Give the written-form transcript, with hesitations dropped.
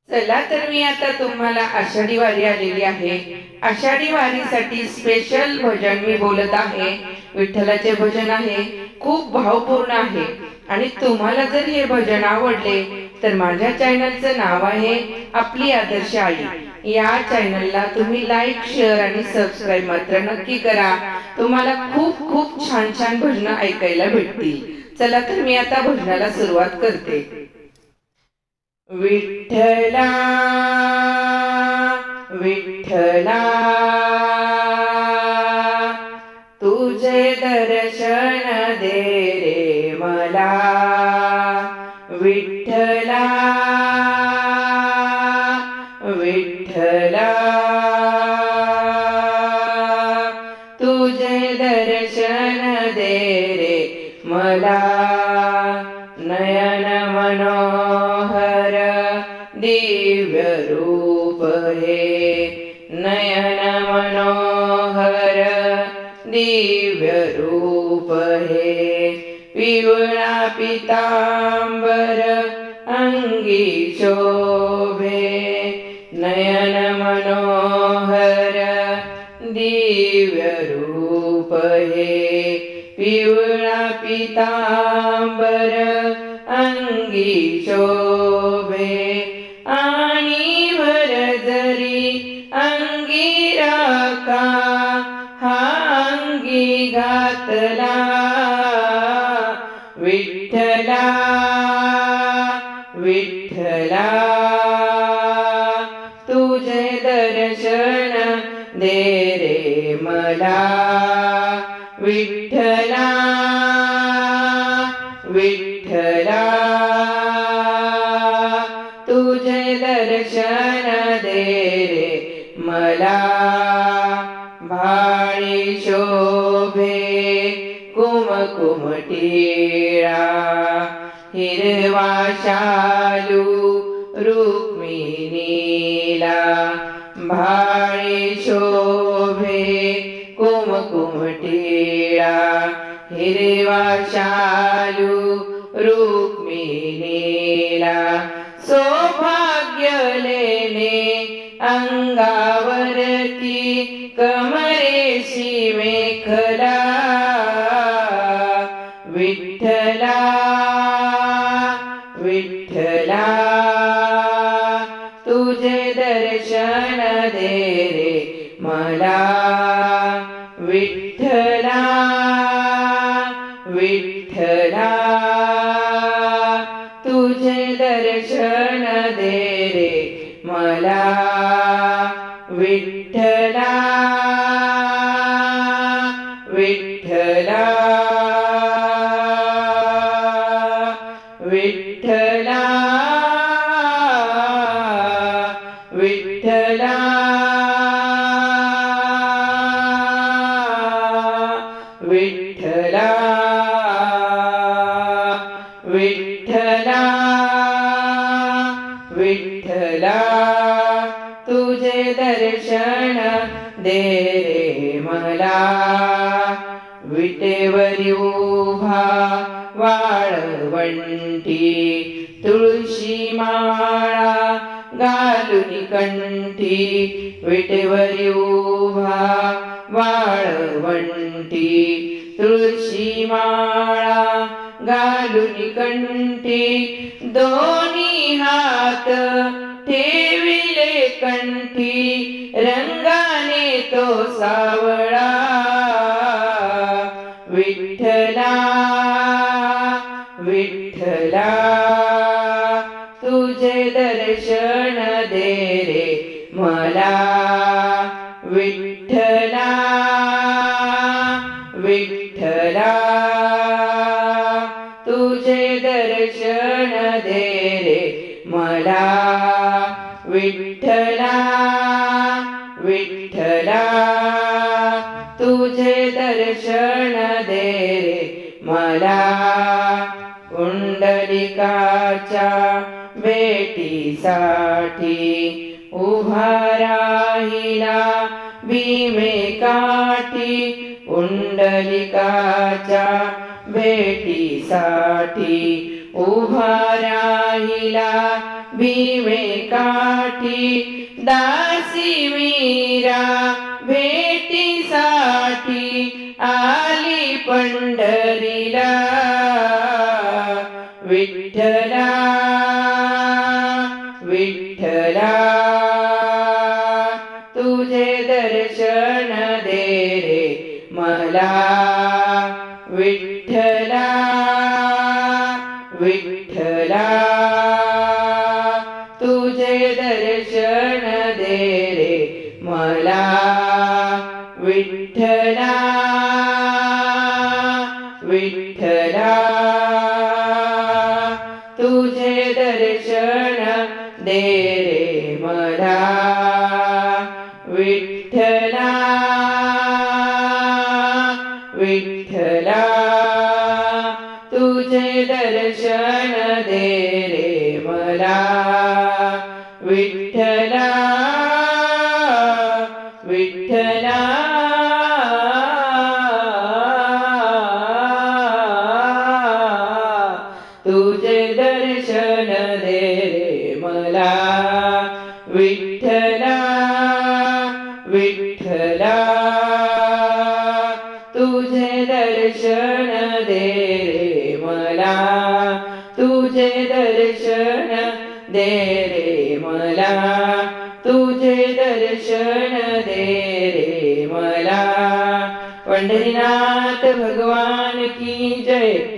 चला तर मी आता तुम्हाला आषाढी वारी आलेली आहे। आषाढी वारीसाठी स्पेशल भजन मी बोलत आहे। विठ्ठलाचे भजन आहे, खूप भावपूर्ण आहे। आणि तुम्हाला जर हे भजन आवडले तर माझ्या चॅनलचं नाव आहे आपली आदर्श आई। या चॅनलला तुम्ही लाईक, शेअर आणि सबस्क्राईब मात्र नक्की करा। तुम्हाला खूप खूप छान छान भजनं ऐकायला भेटतील। चला तर मी आता भजनाला सुरुवात करते। विठ्ठला विठ्ठला तुझे दर्शन दे रे मला। विठ्ठला विठ्ठला तुझे दर्शन दे रे मला। नयन मनोहर दिव्य रूप हे, नयन मनोहर दिव्य रूप हे। पिवळा पीतांबर अंगी शोभे, नयन मनोहर दिव्य रूप हे। पिवळा पीतांबर अंगी शोभे, आणि भरजरी अंगी राखा हा अंगी घातला। विठ्ठला विठ्ठला तुझे दर्शन दे रे मला। विठ्ठला विठ्ठला तुझे दर्शन दे रे मला। भाळी शोभे कुमकुम टिळा, हिरवा शालू रुक्मिणीला। भाळी शोभे कुमकुम टिळा, हिरवा शालू रुक्मिणीला। सौभाग्य लेणे अंगावरती, कमरेशी मेखला। विठ्ठला विठ्ठला तुझे दर्शन दे रे मला। विठ्ठला विठ्ठला तुझे दर्शन दे रे मला। विठ्ठला विठ्ठला विठ्ठला विठ्ठला विठ्ठला विठ्ठला विठ्ठला तुझे दर्शन दे रे मला। विटेवरी उभा वाळवंटी, तुळशी माळा घालून कंठी। विटेवरी उभा वाळवंटी, तुळशी माळा घालून कंठी। दोन्ही हात ठेविले कंठी, रंगाने तो सावळा। विठ्ठला विठ्ठला तुझे दर्शन दे रे मला। विठ्ठला विठ्ठला तुझे दर्शन दे रे मला। विठ्ठला विठ्ठला तुझे दर्शन दे रे मला। पुंडलिकाच्या भेटीसाठी उभा राहिला भीमे काठी। पुंडलिकाच्या भेटीसाठी उभा राहिला भीमे काठी दासी मीरा भेटीसाठी आली पंढरीला विठ्ठला विठ्ठला तुझे दर्शन दे रे मला विठ्ठला विठ्ठला तुझे दर्शन दे रे मला विठ्ठला विठ्ठला तुझे दर्शन दे रे मला विठ्ठला विठ्ठला तुझे दर्शन दे रे मला विठ्ठला विठ्ठला तुझे दर्शन दे रे मला विठ्ठला विठ्ठला तुझे दर्शन दे रे मला तुझे दर्शन दे रे मला तुझे दर्शन दे रे मला। पंढरीनाथ भगवान की जय।